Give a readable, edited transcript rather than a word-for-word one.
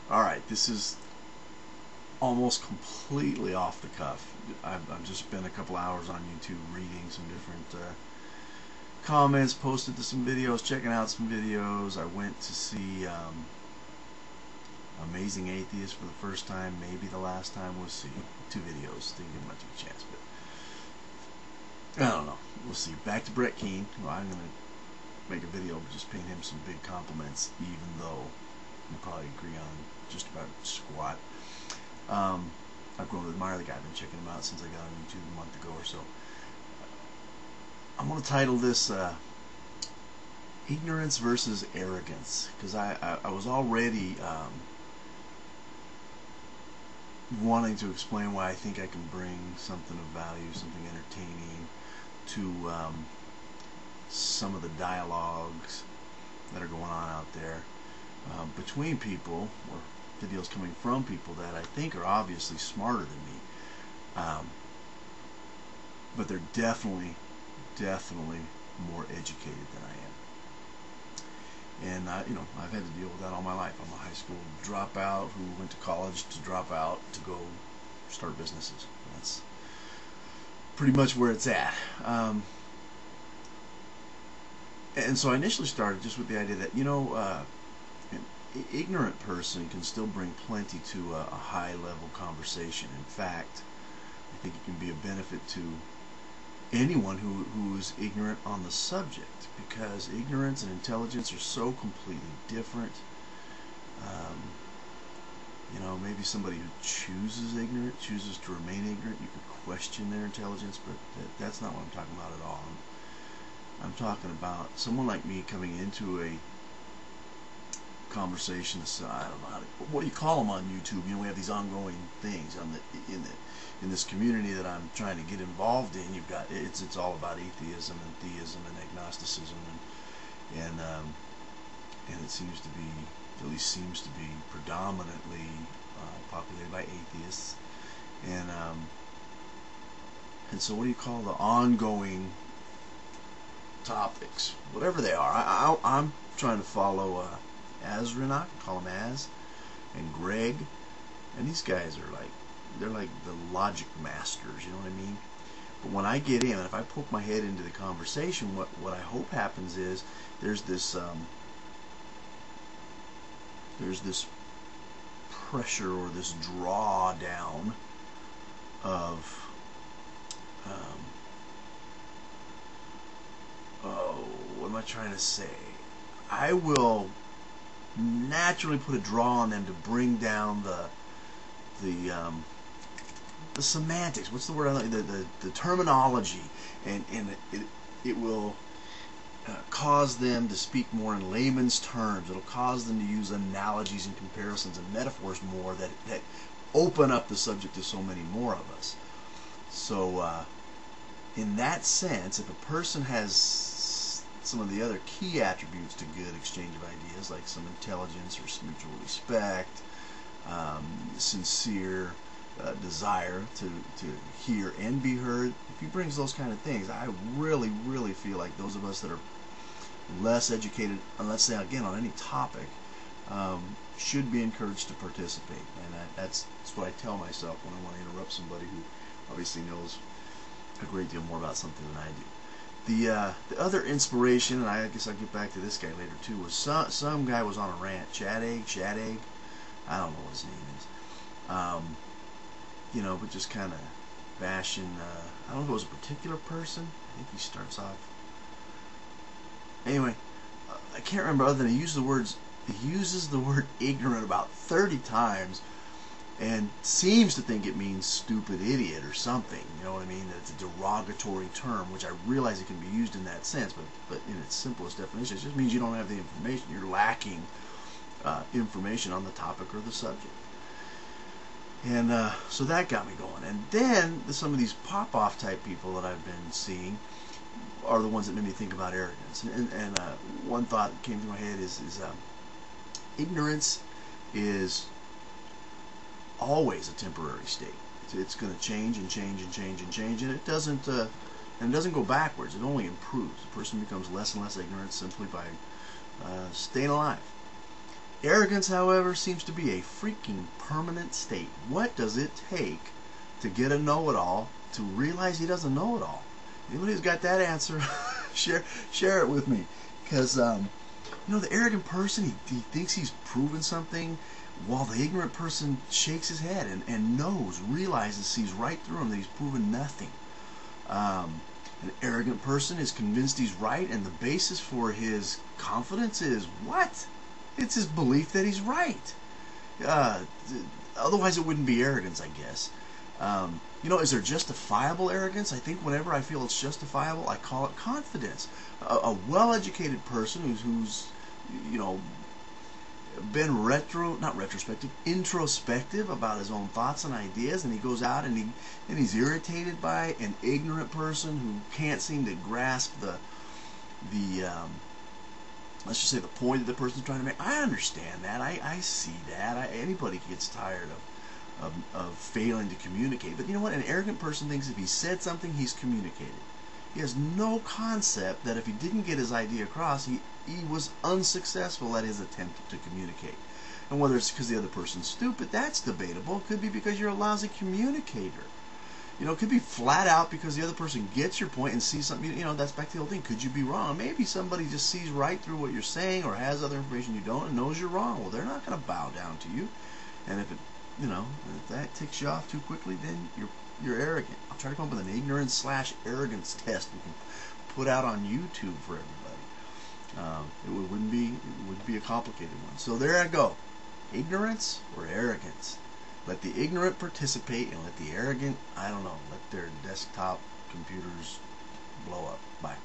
Alright, this is almost completely off the cuff. I've just spent a couple hours on YouTube reading some different comments, posted to some videos, checking out some videos. I went to see Amazing Atheist for the first time, maybe the last time. We'll see. 2 videos, didn't give much of a chance, but I don't know. We'll see. Back to Brett Keane. Well, I'm going to make a video just paying him some big compliments, even though we probably agree on just about squat. I've grown to admire the guy. I've been checking him out since I got on YouTube a month ago or so. I'm going to title this Ignorance versus Arrogance, because I was already wanting to explain why I think I can bring something of value, something entertaining to some of the dialogues that are going on out there between people, or videos coming from people that I think are obviously smarter than me, but they're definitely more educated than I am. And I've had to deal with that all my life. I'm a high school dropout who went to college to drop out to go start businesses. That's pretty much where it's at. And so I initially started just with the idea that an ignorant person can still bring plenty to a high-level conversation. In fact, I think it can be a benefit to anyone who is ignorant on the subject, because ignorance and intelligence are so completely different. Maybe somebody who chooses to remain ignorant, you could question their intelligence, but that's not what I'm talking about at all. I'm talking about someone like me coming into a conversation. I don't know what do you call them on YouTube? We have these ongoing things in this community that I'm trying to get involved in. You've got it's all about atheism and theism and agnosticism, and it seems to be, at least seems to be, predominantly populated by atheists, and so what do you call the ongoing topics, whatever they are? I'm trying to follow Azranok, call him Az, and Greg, and these guys are they're like the logic masters, you know what I mean? But when I get in, and if I poke my head into the conversation, what I hope happens is there's this pressure, or this drawdown of what am I trying to say? I will naturally put a draw on them to bring down the semantics. What's the word I like? The terminology, and it will cause them to speak more in layman's terms. It'll cause them to use analogies and comparisons and metaphors more that open up the subject to so many more of us. So in that sense, if a person has some of the other key attributes to good exchange of ideas, like some intelligence or some mutual respect, sincere desire to hear and be heard, if he brings those kind of things, I really feel like those of us that are less educated, and let's say again on any topic, should be encouraged to participate. And that's what I tell myself when I want to interrupt somebody who obviously knows a great deal more about something than I do. The other inspiration, and I guess I'll get back to this guy later too, was some guy was on a rant, Shad Egg, I don't know what his name is, but just kind of bashing, I don't know if it was a particular person. I think he starts off, anyway, I can't remember, other than he uses the word ignorant about 30 times, and seems to think it means stupid idiot or something, you know what I mean? That it's a derogatory term, which I realize it can be used in that sense, but in its simplest definition, it just means you don't have the information. You're lacking information on the topic or the subject. And so that got me going. And then some of these pop-off type people that I've been seeing are the ones that made me think about arrogance. And one thought that came to my head is ignorance is always a temporary state. It's going to change and change and change and change, and it doesn't go backwards. It only improves. The person becomes less and less ignorant simply by staying alive. Arrogance, however, seems to be a freaking permanent state. What does it take to get a know-it-all to realize he doesn't know it all? Anybody who's got that answer, share it with me. Because, the arrogant person, he thinks he's proven something, while the ignorant person shakes his head and realizes, sees right through him that he's proven nothing. An arrogant person is convinced he's right, and the basis for his confidence is what? It's his belief that he's right. Otherwise it wouldn't be arrogance, I guess. Is there justifiable arrogance? I think whenever I feel it's justifiable, I call it confidence. A well-educated person who's been introspective about his own thoughts and ideas, and he goes out and he's irritated by an ignorant person who can't seem to grasp the let's just say the point that the person's trying to make. I understand that. I see that. Anybody gets tired of failing to communicate. But you know what? An arrogant person thinks if he said something, he's communicated. He has no concept that if he didn't get his idea across, he was unsuccessful at his attempt to communicate. And whether it's because the other person's stupid, that's debatable. It could be because you're a lousy communicator. It could be flat out because the other person gets your point and sees something. That's back to the old thing. Could you be wrong? Maybe somebody just sees right through what you're saying or has other information you don't and knows you're wrong. Well, they're not going to bow down to you. And if if that ticks you off too quickly, then you're arrogant. I'll try to come up with an ignorance/arrogance test we can put out on YouTube for everybody. It would be a complicated one. So there I go. Ignorance or arrogance? Let the ignorant participate and let the arrogant, let their desktop computers blow up. Bye.